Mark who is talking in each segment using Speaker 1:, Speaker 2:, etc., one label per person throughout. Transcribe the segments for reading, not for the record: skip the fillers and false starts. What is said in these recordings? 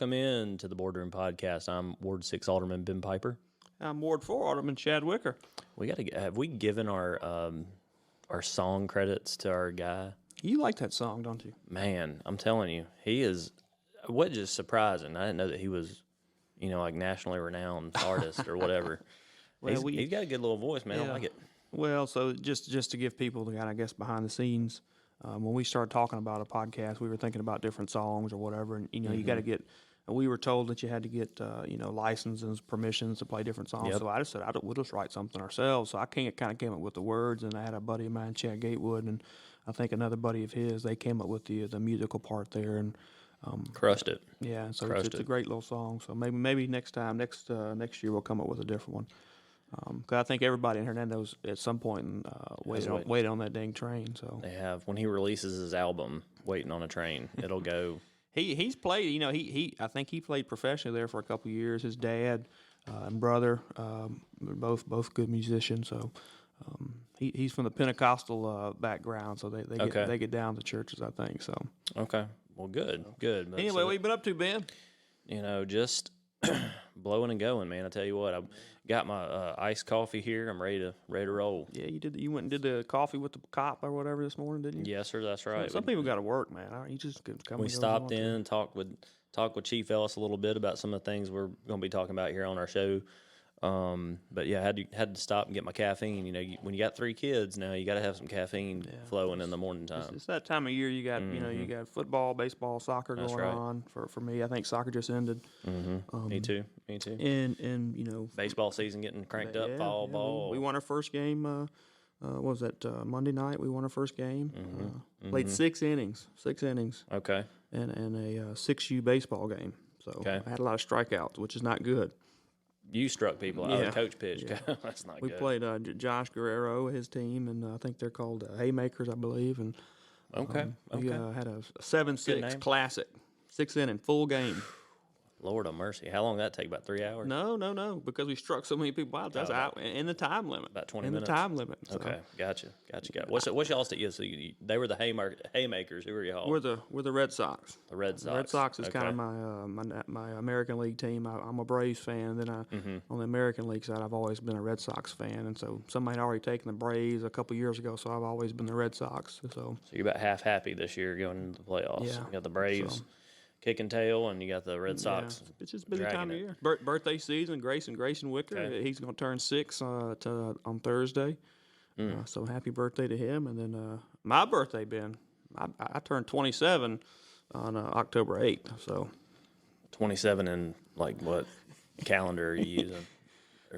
Speaker 1: Welcome in to the Boardroom podcast. I'm Ward 6 Alderman Ben Piper.
Speaker 2: I'm Ward 4 Alderman Chad Wicker.
Speaker 1: Have we given our song credits to our guy?
Speaker 2: You like that song, don't you?
Speaker 1: Man, I'm telling you, he is. What just surprising? I didn't know that he was, like nationally renowned artist or whatever.
Speaker 2: Well,
Speaker 1: he's got a good little voice, man.
Speaker 2: Yeah.
Speaker 1: I like it.
Speaker 2: Well, so just to give people the kind, I guess, behind the scenes, when we started talking about a podcast, we were thinking about different songs or whatever, and you got to get. We were told that you had to get licenses, permissions to play different songs.
Speaker 1: Yep.
Speaker 2: So I just said, we'll just write something ourselves. So I kind of came up with the words, and I had a buddy of mine, Chad Gatewood, and I think another buddy of his. They came up with the musical part there, and
Speaker 1: crushed it.
Speaker 2: yeah. So it's a great little song. So maybe next year we'll come up with a different one. Cause I think everybody in Hernando's at some point waited on that dang train. So
Speaker 1: They have. When he releases his album, Waiting on a Train, it'll go.
Speaker 2: he's played. I think he played professionally there for a couple of years. His dad and brother, both good musicians. So he's from the Pentecostal background. So they get down to churches, I think. So
Speaker 1: Okay. Well, good. But
Speaker 2: anyway, what you been up to, Ben?
Speaker 1: Just blowing and going, man. I tell you what, I got my iced coffee here. I'm ready to roll.
Speaker 2: Yeah, you did. You went and did the coffee with the cop or whatever this morning, didn't you?
Speaker 1: Yes, sir. That's right.
Speaker 2: Some people got to work, man. You just come.
Speaker 1: We stopped in, talked with Chief Ellis a little bit about some of the things we're going to be talking about here on our show. But yeah, I had to stop and get my caffeine. When you got 3 kids now, you got to have some caffeine flowing in the morning time.
Speaker 2: It's that time of year. You got you got football, baseball, soccer going on. For me, I think soccer just ended.
Speaker 1: Me too.
Speaker 2: And
Speaker 1: Baseball season getting cranked up. Fall ball.
Speaker 2: We won our first game. What was that Monday night? We won our first game. Played 6 innings.
Speaker 1: Okay.
Speaker 2: And a 6U baseball game. So I had a lot of strikeouts, which is not good.
Speaker 1: You struck people out. The coach pitched. Yeah. That's not
Speaker 2: good. We played Josh Guerrero, his team, and I think they're called Haymakers, I believe. And we had a 7-6 classic, 6-inning full game.
Speaker 1: Lord of mercy. How long did that take? About 3 hours?
Speaker 2: No, because we struck so many people out. That's out in the time limit.
Speaker 1: About 20 minutes?
Speaker 2: In the time limit. So.
Speaker 1: Okay, gotcha. What's y'all's team? So they were the Haymakers. Who were y'all?
Speaker 2: We're the Red Sox.
Speaker 1: The Red Sox.
Speaker 2: The Red Sox is kind of my American League team. I'm a Braves fan. Then on the American League side, I've always been a Red Sox fan. And so somebody had already taken the Braves a couple years ago, so I've always been the Red Sox. So
Speaker 1: you're about half happy this year going into the playoffs.
Speaker 2: Yeah.
Speaker 1: You got the Braves. Kicking tail, and you got the Red Sox.
Speaker 2: Yeah, it's just a busy time of year. Birthday season, Grayson Wicker. Okay. He's going to turn 6 on Thursday. So happy birthday to him. And then my birthday, Ben, I turned 27 on October 8th. So
Speaker 1: 27 in like what calendar are you using?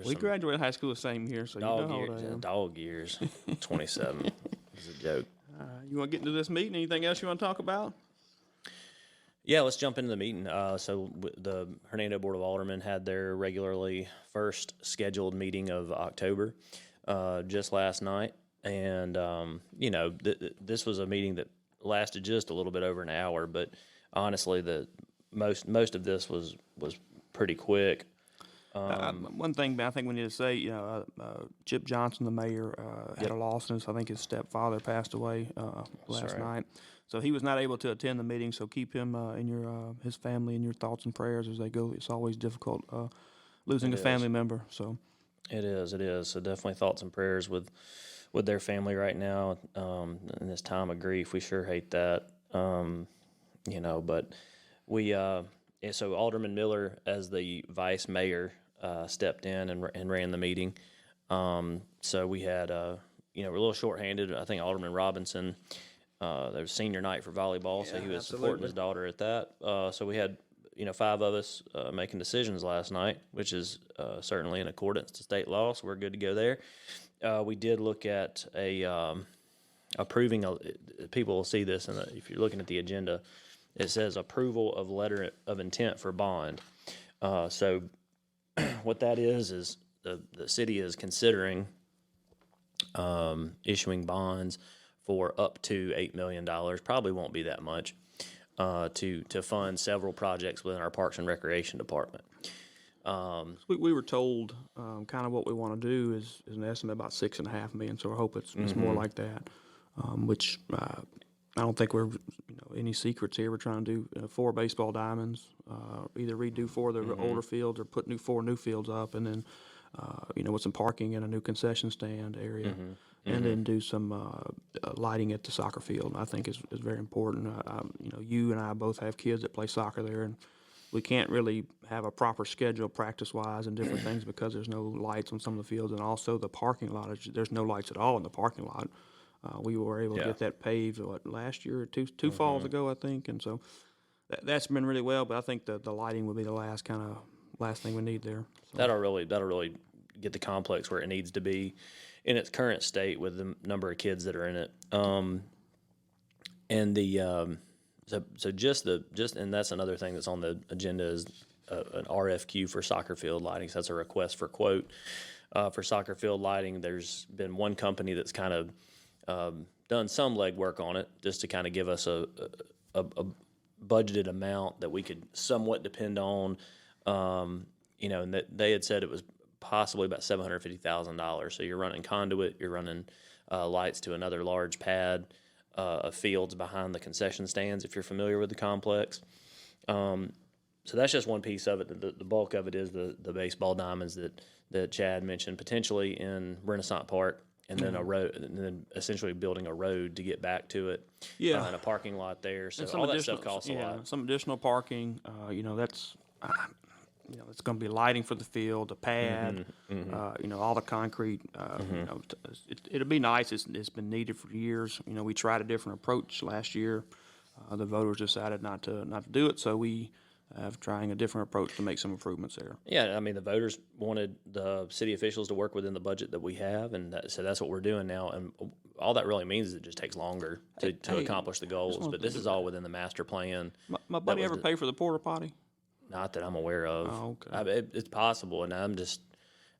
Speaker 2: We graduated high school the same year, so
Speaker 1: dog
Speaker 2: you know how
Speaker 1: years.
Speaker 2: old I am.
Speaker 1: Dog years. 27 is a joke.
Speaker 2: You want to get into this meeting? Anything else you want to talk about?
Speaker 1: Yeah, let's jump into the meeting. So the Hernando Board of Alderman had their regularly first scheduled meeting of October just last night. And, this was a meeting that lasted just a little bit over an hour. But honestly, most of this was pretty quick.
Speaker 2: One thing I think we need to say, Chip Johnson, the mayor, had a loss, and I think his stepfather passed away last night. So he was not able to attend the meeting. So keep him in his family in your thoughts and prayers as they go. It's always difficult losing a family member. So
Speaker 1: it is. So definitely thoughts and prayers with their family right now in this time of grief. We sure hate that, But we so Alderman Miller, as the vice mayor, stepped in and ran the meeting. So we had we're a little shorthanded. I think Alderman Robinson. There was senior night for volleyball, so he was supporting his daughter at that. So we had 5 of us making decisions last night, which is certainly in accordance to state law. So we're good to go there. We did look at approving. People will see this, and if you're looking at the agenda, it says approval of letter of intent for bond. So what that is the city is considering issuing bonds for up to $8 million. Probably won't be that much to fund several projects within our Parks and Recreation Department.
Speaker 2: We were told kind of what we want to do is an estimate about $6.5 million. So I hope it's more like that, which I don't think we're any secrets here. We're trying to do 4 baseball diamonds, either redo 4 of the older fields or put 4 new fields up, and then with some parking and a new concession stand area, and then do some lighting at the soccer field. I think is very important. You and I both have kids that play soccer there, and we can't really have a proper schedule practice-wise and different things because there's no lights on some of the fields, and also the parking lot. There's no lights at all in the parking lot. We were able to get that paved last year or two falls ago, I think, and so that's been really well. But I think the lighting would be the last thing we need there. So.
Speaker 1: That'll really get the complex where it needs to be in its current state with the number of kids that are in it. And the and that's another thing that's on the agenda is an RFQ for soccer field lighting. So that's a request for quote for soccer field lighting. There's been one company that's kind of done some legwork on it just to kind of give us a budgeted amount that we could somewhat depend on. And that they had said it was possibly about $750,000. So you're running conduit, you're running lights to another large pad of fields behind the concession stands, if you're familiar with the complex. So that's just one piece of it. The bulk of it is the baseball diamonds that Chad mentioned, potentially in Renaissance Park, and then a road, and then essentially building a road to get back to it.
Speaker 2: Yeah,
Speaker 1: and a parking lot there. So all that stuff costs a lot.
Speaker 2: Some additional parking. That's. It's going to be lighting for the field, the pad, all the concrete. It'll be nice. It's been needed for years. We tried a different approach last year. The voters decided not to do it, so we have trying a different approach to make some improvements there.
Speaker 1: Yeah, I mean, the voters wanted the city officials to work within the budget that we have, and so that's what we're doing now. And all that really means is it just takes longer to accomplish the goals. But this is all within the master plan.
Speaker 2: My buddy ever pay for the porta potty?
Speaker 1: Not that I'm aware of.
Speaker 2: Oh, okay.
Speaker 1: It's possible, and I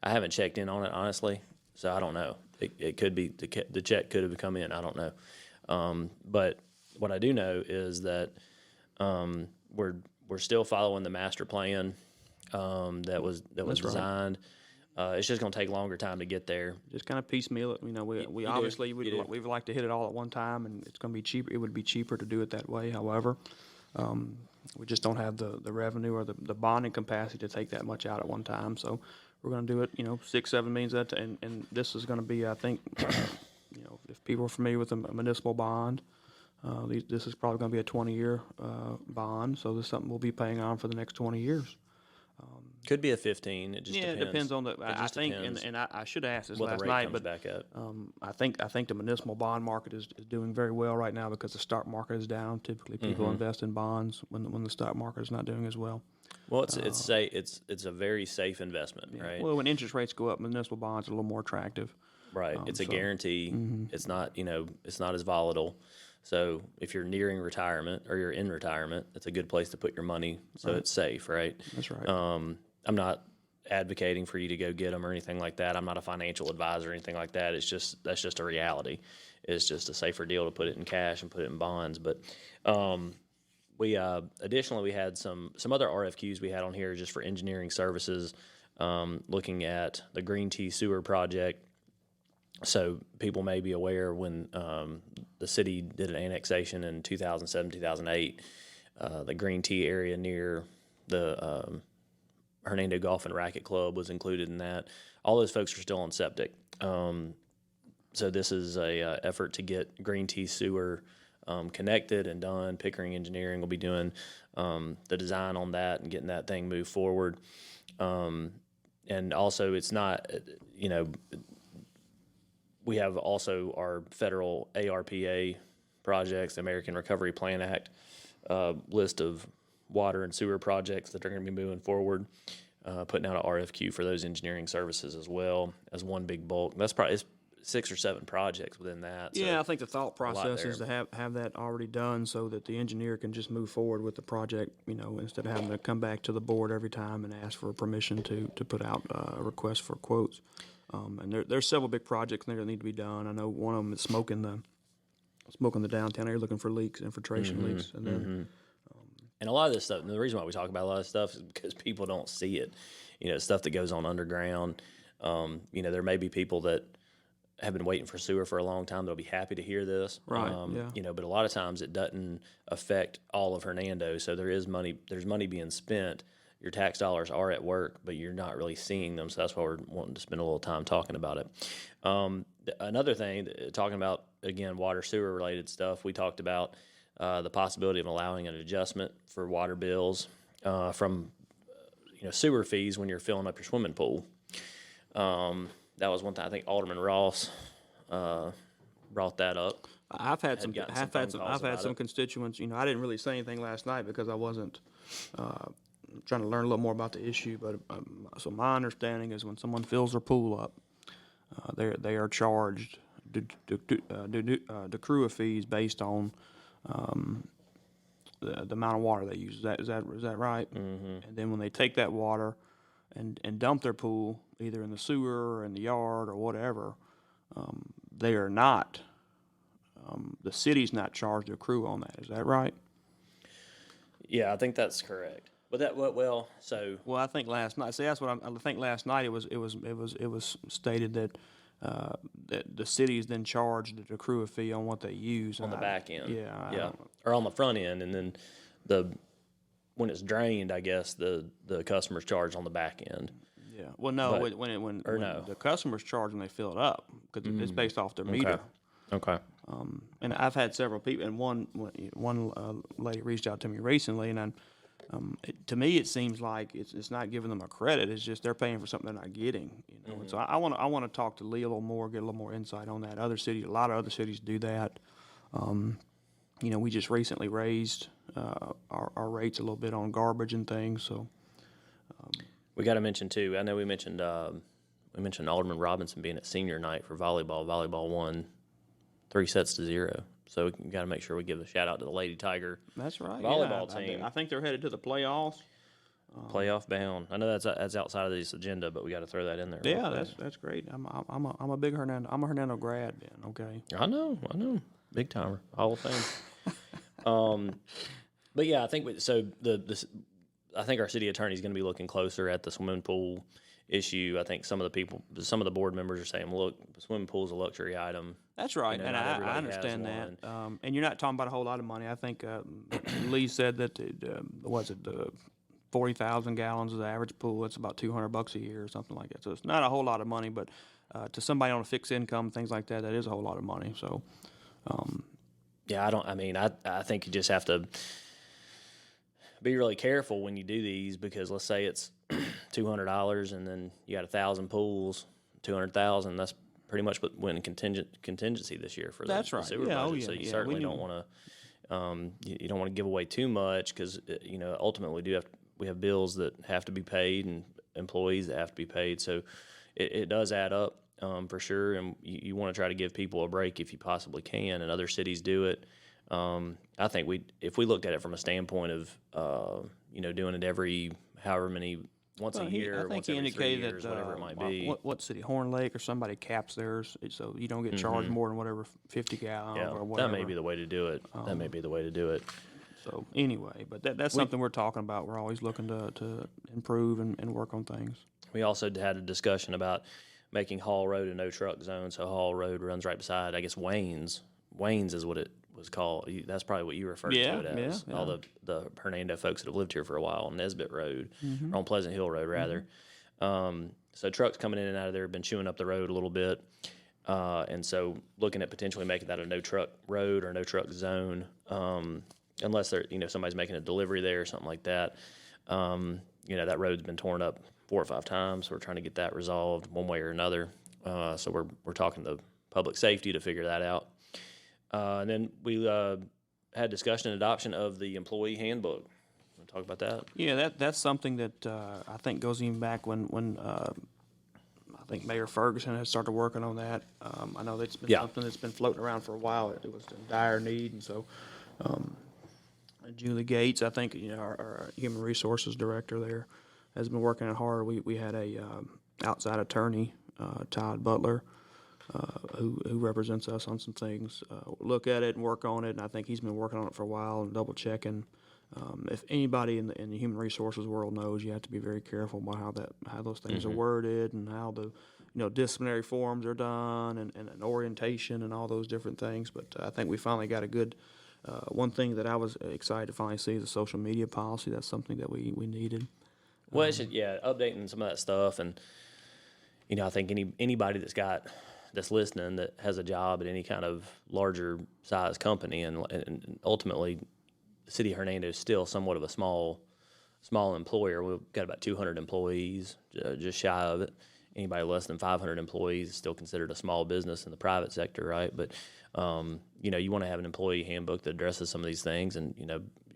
Speaker 1: haven't checked in on it, honestly, so I don't know. It could be, the check could have come in, I don't know. But what I do know is that we're still following the master plan that was designed. Right. It's just going to take longer time to get there.
Speaker 2: Just kind of piecemeal it. We obviously we'd like to hit it all at one time, and it's going to be cheaper. It would be cheaper to do it that way. However, we just don't have the revenue or the bonding capacity to take that much out at one time. So we're going to do it, $6-7 million. And this is going to be, I think, if people are familiar with a municipal bond, this is probably going to be a 20-year bond. So this is something we'll be paying on for the next 20 years.
Speaker 1: Could be a 15. It just depends.
Speaker 2: It depends on the. I think, and I should have asked this
Speaker 1: what
Speaker 2: last
Speaker 1: the rate
Speaker 2: night,
Speaker 1: comes
Speaker 2: but
Speaker 1: back up.
Speaker 2: I think the municipal bond market is doing very well right now because the stock market is down. Typically, people invest in bonds when the stock market is not doing as well.
Speaker 1: Well, it's a very safe investment, right?
Speaker 2: Well, when interest rates go up, municipal bonds are a little more attractive.
Speaker 1: Right. It's a guarantee. It's not it's not as volatile. So if you're nearing retirement or you're in retirement, it's a good place to put your money so it's safe, right?
Speaker 2: That's right.
Speaker 1: I'm not advocating for you to go get them or anything like that. I'm not a financial advisor or anything like that. That's just a reality. It's just a safer deal to put it in cash and put it in bonds. But we additionally we had some other RFQs we had on here just for engineering services, looking at the Green Tea Sewer project. So people may be aware when the city did an annexation in 2007, 2008, the Green Tea area near the Hernando Golf and Racquet Club was included in that. All those folks are still on septic. So this is a effort to get Green Tea Sewer connected and done. Pickering Engineering will be doing the design on that and getting that thing moved forward. And also it's not, we have also our federal ARPA projects, American Recovery Plan Act list of water and sewer projects that are going to be moving forward, putting out an RFQ for those engineering services as well as one big bulk. That's probably 6 or 7 projects within that.
Speaker 2: Yeah, I think the thought process is to have that already done so that the engineer can just move forward with the project, instead of having to come back to the board every time and ask for permission to put out a request for quotes. And there's several big projects there that need to be done. I know one of them is smoking the downtown area, looking for leaks, infiltration leaks, and then.
Speaker 1: And a lot of this stuff, and the reason why we talk about a lot of this stuff is because people don't see it. Stuff that goes on underground. There may be people that have been waiting for sewer for a long time that'll be happy to hear this.
Speaker 2: Right, yeah.
Speaker 1: You know, but a lot of times it doesn't affect all of Hernando. So there's money being spent. Your tax dollars are at work, but you're not really seeing them. So that's why we're wanting to spend a little time talking about it. Another thing, talking about, again, water sewer related stuff, we talked about the possibility of allowing an adjustment for water bills from sewer fees when you're filling up your swimming pool. That was one thing I think Alderman Ross brought that up.
Speaker 2: I've had some constituents. You know, I didn't really say anything last night because I wasn't trying to learn a little more about the issue. But so my understanding is when someone fills their pool up, they are charged accrue fees based on the amount of water they use. Is that right? Mm-hmm. And then when they take that water and dump their pool, either in the sewer or in the yard or whatever, they are not. The city's not charged to accrue on that. Is that right?
Speaker 1: Yeah, I think that's correct. But
Speaker 2: I think last night. See, that's what I think. Last night it was stated that that the city is then charged to accrue a fee on what they use
Speaker 1: on the back end.
Speaker 2: Yeah,
Speaker 1: or on the front end, and then when it's drained, I guess the customer's charged on the back end.
Speaker 2: Yeah. Well, no, when the customer's charged when they fill it up because it's based off their meter.
Speaker 1: Okay.
Speaker 2: And I've had several people, and one lady reached out to me recently, and to me it seems like it's not giving them a credit. It's just they're paying for something they're not getting. You know, mm-hmm. And so I want to talk to Lee a little more, get a little more insight on that. A lot of other cities do that. You know, we just recently raised our rates a little bit on garbage and things. So
Speaker 1: we got to mention too. I know we mentioned Alderman Robinson being at senior night for volleyball. Volleyball won 3-0. So we got to make sure we give a shout out to the Lady Tiger.
Speaker 2: That's right.
Speaker 1: Volleyball team.
Speaker 2: I think they're headed to the playoffs.
Speaker 1: Playoff bound. I know that's outside of this agenda, but we got to throw that in there.
Speaker 2: Yeah, that's great. I'm a big Hernando. I'm a Hernando grad, Ben. Okay.
Speaker 1: I know. Big timer. Hall of Fame. But yeah, I think I think our city attorney is going to be looking closer at the swimming pool issue. I think some of the board members are saying, look, the swimming pool is a luxury item.
Speaker 2: That's right, and I understand that. And you're not talking about a whole lot of money. I think Lee said that, 40,000 gallons is the average pool. It's about $200 a year or something like that. So it's not a whole lot of money, but to somebody on a fixed income, things like that, that is a whole lot of money. So,
Speaker 1: yeah, I think you just have to be really careful when you do these because let's say it's $200 and then you got 1,000 pools, 200,000. That's pretty much what went in contingency this year for the sewer budget. So you certainly don't want to you don't want to give away too much because ultimately we have bills that have to be paid and employees that have to be paid. So it does add up for sure, and you want to try to give people a break if you possibly can. And other cities do it. I think if we looked at it from a standpoint of doing it every however many. Once a year, once every 3 years, whatever it might be.
Speaker 2: What city? Horn Lake or somebody caps theirs so you don't get charged more than whatever 50 gallons or whatever.
Speaker 1: That may be the way to do it.
Speaker 2: So anyway, but that's something we're talking about. We're always looking to improve and work on things.
Speaker 1: We also had a discussion about making Hall Road a no truck zone. So Hall Road runs right beside, I guess, Wayne's. Wayne's is what it was called. That's probably what you referred to it as. Yeah. All the Hernando folks that have lived here for a while on Nesbitt Road, or on Pleasant Hill Road rather. So trucks coming in and out of there have been chewing up the road a little bit, and so looking at potentially making that a no truck road or no truck zone, unless somebody's making a delivery there or something like that. That road's been torn up 4 or 5 times. So we're trying to get that resolved one way or another. So we're talking to public safety to figure that out. And then we had discussion and adoption of the employee handbook. Want to talk about that?
Speaker 2: Yeah, that's something that I think goes even back when I think Mayor Ferguson has started working on that. I know that's been something that's been floating around for a while. It was in dire need, and so Julie Gates, I think our human resources director there, has been working it hard. We had a outside attorney, Todd Butler. Who represents us on some things, look at it and work on it, and I think he's been working on it for a while and double checking if anybody in the human resources world knows, you have to be very careful about how those things are worded and how the disciplinary forms are done and orientation and all those different things. But I think we finally got a good. One thing that I was excited to finally see is the social media policy. That's something that we needed.
Speaker 1: Well, it's just, updating some of that stuff, and I think anybody that's listening that has a job at any kind of larger size company, and ultimately, the city of Hernando is still somewhat of a small employer. We've got about 200 employees, just shy of it. Anybody less than 500 employees is still considered a small business in the private sector, right? But you want to have an employee handbook that addresses some of these things, and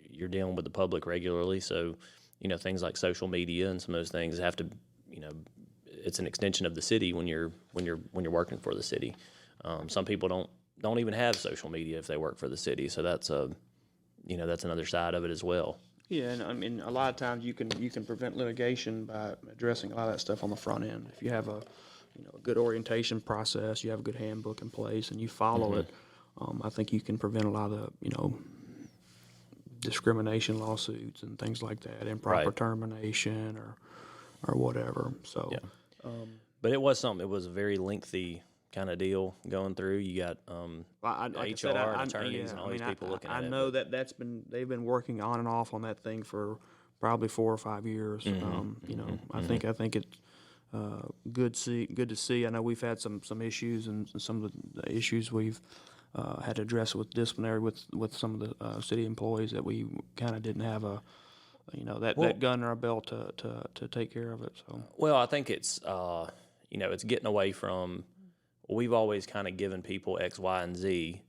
Speaker 1: you're dealing with the public regularly, so things like social media and some of those things have to, it's an extension of the city when you're working for the city. Some people don't even have social media if they work for the city, so that's that's another side of it as well.
Speaker 2: Yeah, and I mean, a lot of times you can prevent litigation by addressing a lot of that stuff on the front end. If you have a good orientation process, you have a good handbook in place, and you follow it, I think you can prevent a lot of discrimination lawsuits and things like that, improper termination or whatever. So,
Speaker 1: but it was something. It was a very lengthy kind of deal going through. You got
Speaker 2: like
Speaker 1: HR and attorneys and all these people looking at it.
Speaker 2: I know they've been working on and off on that thing for probably 4 or 5 years. I think it's good to see. I know we've had some issues, and some of the issues we've had to address with disciplinary with some of the city employees that we kind of didn't have that gun in our belt to take care of it. So
Speaker 1: I think it's it's getting away from. We've always kind of given people X, Y, and Z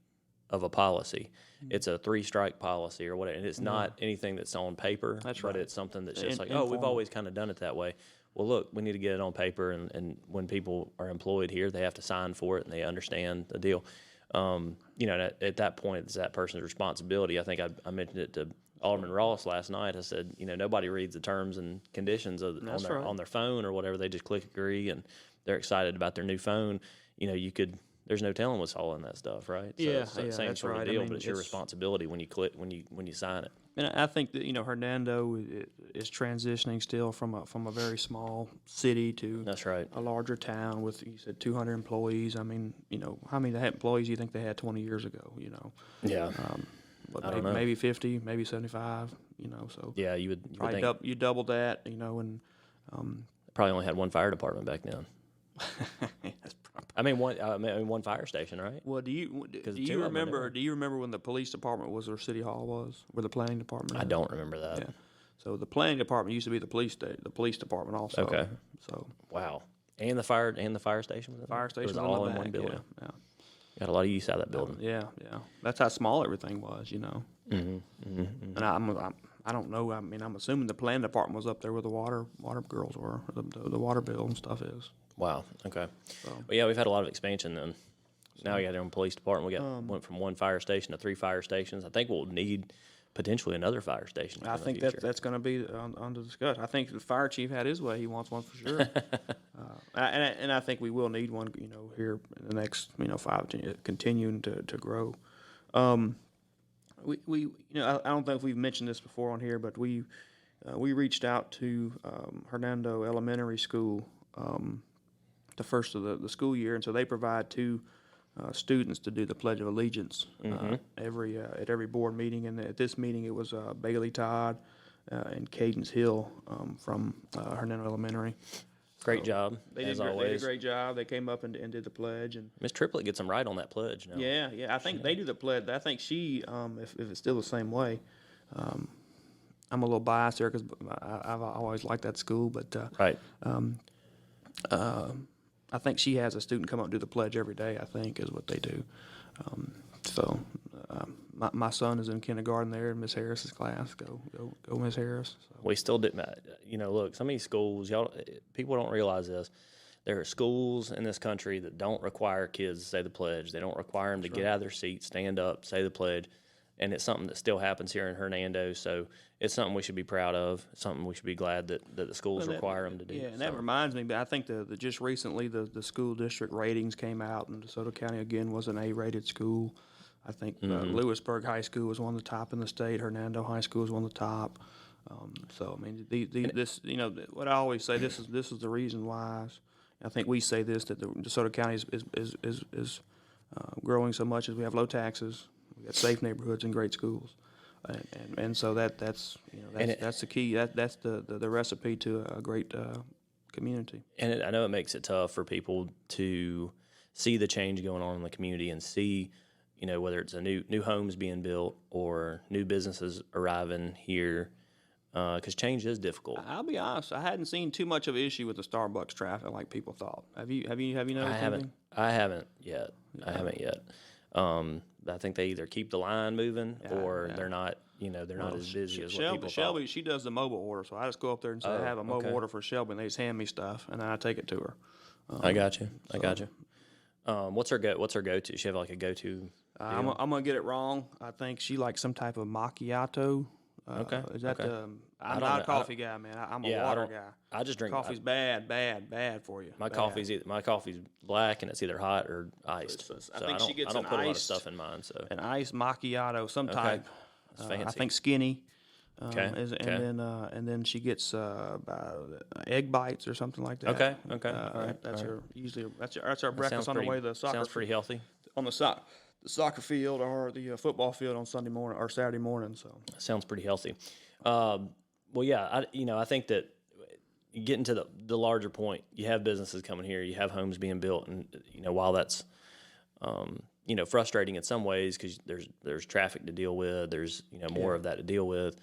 Speaker 1: of a policy. It's a 3-strike policy or whatever, and it's not anything that's on paper.
Speaker 2: That's
Speaker 1: but
Speaker 2: right.
Speaker 1: it's something that's just we've always kind of done it that way. Well, look, we need to get it on paper, and when people are employed here, they have to sign for it, and they understand the deal. At that point, it's that person's responsibility. I think I mentioned it to Alderman Ross last night. I said, nobody reads the terms and conditions on their phone or whatever. They just click agree, and they're excited about their new phone. There's no telling what's all in that stuff, right? So it's the same
Speaker 2: that's
Speaker 1: sort
Speaker 2: right.
Speaker 1: of deal, but it's your responsibility when you click, when you sign it.
Speaker 2: And I think that Hernando is transitioning still from a very small city to
Speaker 1: That's right.
Speaker 2: a larger town with, you said, 200 employees. I mean, how many employees do you think they had 20 years ago?
Speaker 1: Yeah.
Speaker 2: Maybe 50, maybe 75. So
Speaker 1: yeah, you would
Speaker 2: probably
Speaker 1: think
Speaker 2: you double that. And
Speaker 1: probably only had one fire department back then. One fire station, right?
Speaker 2: Well, do you remember when the police department was, or city hall was, where the planning department is?
Speaker 1: I don't remember that.
Speaker 2: Yeah. So the planning department used to be the police department also.
Speaker 1: Okay.
Speaker 2: So
Speaker 1: wow, and the fire station was
Speaker 2: fire station
Speaker 1: was all in one building.
Speaker 2: Yeah.
Speaker 1: Got a lot of use out of that building.
Speaker 2: Yeah. That's how small everything was, And I don't know. I mean, I'm assuming the planning department was up there where the water girls were, the water bill and stuff is.
Speaker 1: Wow. Okay.
Speaker 2: So.
Speaker 1: But yeah, we've had a lot of expansion then. Now we got our own police department. We went from 1 fire station to 3 fire stations. I think we'll need potentially another fire station.
Speaker 2: I think that's going to be on the discussion. I think the fire chief had his way. He wants one for sure. And I think we will need one, here in the next, 5 to 10 years, continuing to grow. We I don't think we've mentioned this before on here, but we reached out to Hernando Elementary School the first of the school year, and so they provide 2 students to do the Pledge of Allegiance at every board meeting. And at this meeting, it was Bailey Todd and Cadence Hill from Hernando Elementary.
Speaker 1: Great job, as always.
Speaker 2: They did a great job. They came up and did the pledge. And
Speaker 1: Miss Triplett gets them right on that pledge now.
Speaker 2: Yeah. I think they do the pledge. I think she, if it's still the same way, I'm a little biased there because I've always liked that school, but
Speaker 1: right.
Speaker 2: I think she has a student come up and do the pledge every day, I think, is what they do. My son is in kindergarten there in Miss Harris's class. Go Miss Harris. So.
Speaker 1: We still didn't, look, some of these schools, people don't realize this. There are schools in this country that don't require kids to say the pledge. They don't require them to get out of their seats, stand up, say the pledge. And it's something that still happens here in Hernando, so it's something we should be proud of. It's something we should be glad that the schools require them to do.
Speaker 2: Yeah, and that reminds me, but I think just recently the school district ratings came out, and Desoto County again was an A-rated school. I think Lewisburg High School was one of the top in the state. Hernando High School was one of the top. So I mean, this what I always say, this is the reason why. I think we say this, that the DeSoto County is growing so much as we have low taxes, we got safe neighborhoods and great schools, and so that's the key. That's the recipe to a great community.
Speaker 1: And I know it makes it tough for people to see the change going on in the community and see, whether it's a new homes being built or new businesses arriving here, because change is difficult.
Speaker 2: I'll be honest, I hadn't seen too much of an issue with the Starbucks traffic like people thought. Have you noticed anything?
Speaker 1: I haven't yet. I haven't yet. I think they either keep the line moving or they're not. They're not as busy as what people thought.
Speaker 2: Shelby, she does the mobile order, so I just go up there and say I have a mobile order for Shelby, and they just hand me stuff, and then I take it to her.
Speaker 1: I got you. What's her go-to? Does she have like a go-to?
Speaker 2: I'm gonna get it wrong. I think she likes some type of macchiato. Is that I'm not a coffee guy, man. I'm a water guy.
Speaker 1: I just drink
Speaker 2: coffee's bad for you.
Speaker 1: My coffee's black and it's either hot or iced.
Speaker 2: So I think she gets
Speaker 1: I don't put a lot of stuff in mine. So
Speaker 2: an iced macchiato, some type.
Speaker 1: That's fancy.
Speaker 2: I think skinny.
Speaker 1: And
Speaker 2: then she gets egg bites or something like that.
Speaker 1: Okay.
Speaker 2: All right. That's her usually. That's our breakfast on the way to the soccer.
Speaker 1: Sounds pretty healthy.
Speaker 2: On the soccer field or the football field on Sunday morning or Saturday morning. So
Speaker 1: sounds pretty healthy. Well, yeah, I think that getting to the larger point, you have businesses coming here, you have homes being built, and while that's frustrating in some ways because there's traffic to deal with, there's more of that to deal with.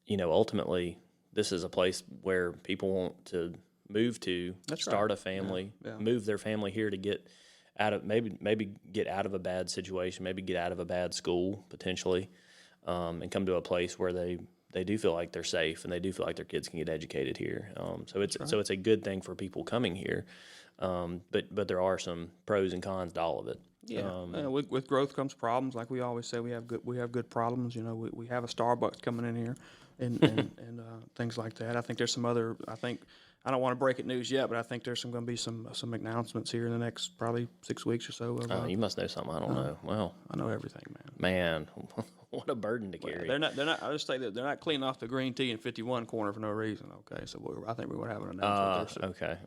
Speaker 1: Ultimately, this is a place where people want to move to, start a family, move their family here to get out of maybe get out of a bad situation, maybe get out of a bad school potentially, and come to a place where they do feel like they're safe and they do feel like their kids can get educated here. So it's a good thing for people coming here. But there are some pros and cons to all of it.
Speaker 2: With growth comes problems. Like we always say, we have good problems. We have a Starbucks coming in here, and things like that. I think there's some other. I don't want to break it news yet, but I think there's going to be some announcements here in the next probably 6 weeks or so.
Speaker 1: You must know something I don't know. Well,
Speaker 2: I know everything, man.
Speaker 1: Man, what a burden to carry.
Speaker 2: They're not. I just say that they're not cleaning off the green tea in 51 corner for no reason. Okay, so I think we're going to have an announcement there soon.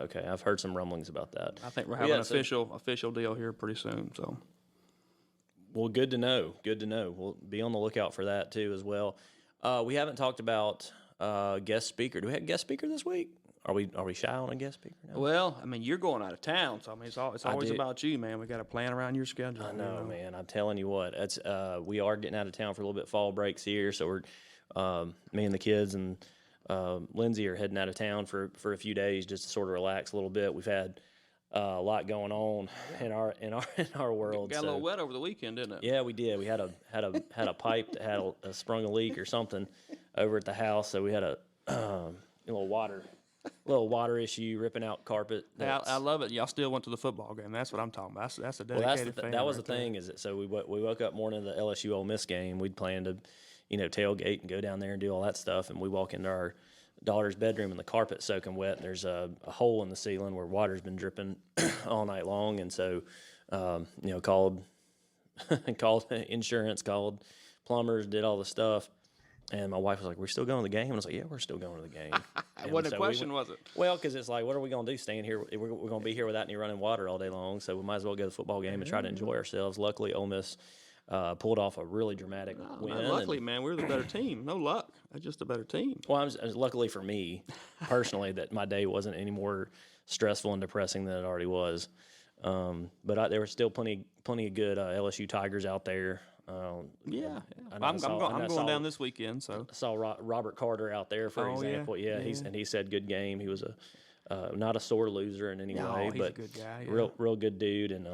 Speaker 1: Okay, I've heard some rumblings about that.
Speaker 2: I think we're having an official deal here pretty soon. So,
Speaker 1: well, good to know. We'll be on the lookout for that too as well. We haven't talked about guest speaker. Do we have a guest speaker this week? Are we shy on a guest speaker now?
Speaker 2: Well, I mean, you're going out of town, so I mean, it's always about you, man. We got to plan around your schedule.
Speaker 1: I know, man. I'm telling you what. It's we are getting out of town for a little bit. Fall breaks here, so we're me and the kids and Lindsay are heading out of town for a few days just to sort of relax a little bit. We've had a lot going on in our world.
Speaker 2: Got a little wet over the weekend, didn't it?
Speaker 1: Yeah, we did. We had a pipe that had sprung a leak or something over at the house, so we had a little water issue, ripping out carpet.
Speaker 2: I love it. Y'all still went to the football game. That's what I'm talking about. That's a dedicated fan.
Speaker 1: That was the thing. Is it? So we woke up morning of the LSU Ole Miss game. We'd planned to, tailgate and go down there and do all that stuff. And we walk into our daughter's bedroom and the carpet's soaking wet. And there's a hole in the ceiling where water's been dripping all night long. And so, called insurance, called plumbers, did all the stuff. And my wife was like, "We're still going to the game?" And I was like, "Yeah, we're still going to the game."
Speaker 2: What a question was it?
Speaker 1: Well, because it's like, what are we going to do? Staying here? We're going to be here without any running water all day long, so we might as well go to the football game and try to enjoy ourselves. Luckily, Ole Miss pulled off a really dramatic win.
Speaker 2: Luckily, man, we're the better team. No luck. That's just a better team.
Speaker 1: Well, luckily for me, personally, that my day wasn't any more stressful and depressing than it already was. But there were still plenty of good LSU Tigers out there.
Speaker 2: I'm going down this weekend. So
Speaker 1: I saw Robert Carter out there, for example. Yeah. He said good game. He was not a sore loser in any way,
Speaker 2: but
Speaker 1: a
Speaker 2: good guy. Yeah.
Speaker 1: Real good dude. And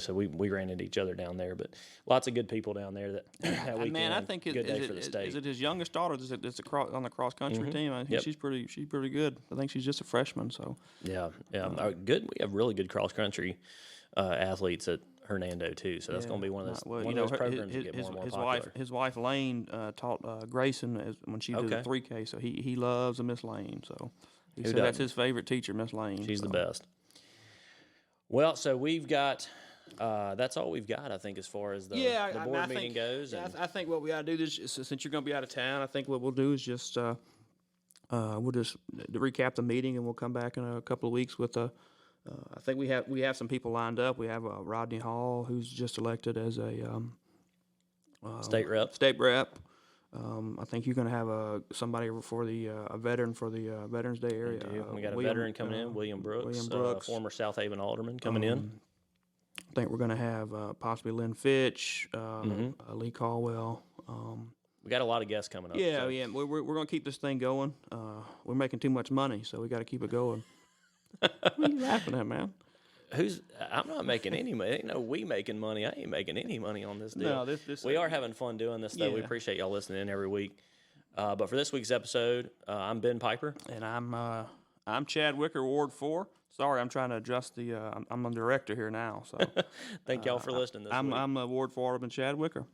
Speaker 1: so we ran into each other down there. But lots of good people down there that weekend.
Speaker 2: Man, I think
Speaker 1: good day for the state.
Speaker 2: Is it his youngest daughter that's on the cross country team? I think she's pretty good. I think she's just a freshman. So
Speaker 1: yeah. Good. We have really good cross country athletes at Hernando too, so that's going to be one of those programs that get more and more popular.
Speaker 2: His wife Lane taught Grayson when she did the 3K, so he loves a Miss Lane. So he said that's his favorite teacher, Miss Lane.
Speaker 1: She's the best. Well, so we've got That's all we've got, I think, as far as the
Speaker 2: I
Speaker 1: board
Speaker 2: mean,
Speaker 1: meeting goes.
Speaker 2: Yeah,
Speaker 1: And
Speaker 2: I think what we ought to do this is, since you're going to be out of town, I think what we'll do is just we'll just recap the meeting, and we'll come back in a couple of weeks with a. I think we have some people lined up. We have Rodney Hall, who's just elected as a
Speaker 1: state rep.
Speaker 2: State rep. I think you're going to have somebody for the a veteran for the Veterans Day area.
Speaker 1: We got a veteran coming in, William Brooks, former South Haven alderman coming in.
Speaker 2: I think we're going to have possibly Lynn Fitch, Lee Caldwell.
Speaker 1: We got a lot of guests coming up.
Speaker 2: Yeah, yeah. We're going to keep this thing going. We're making too much money, so we got to keep it going. What are you laughing at, man?
Speaker 1: I'm not making any money. Ain't no we making money. I ain't making any money on this deal.
Speaker 2: No, this
Speaker 1: we are having fun doing this, though. We appreciate y'all listening in every week. But for this week's episode, I'm Ben Piper.
Speaker 2: And I'm Chad Wicker, Ward 4. Sorry, I'm trying to adjust the. I'm the director here now, so
Speaker 1: Thank y'all for listening this week.
Speaker 2: I'm Ward 4 Alderman Chad Wicker.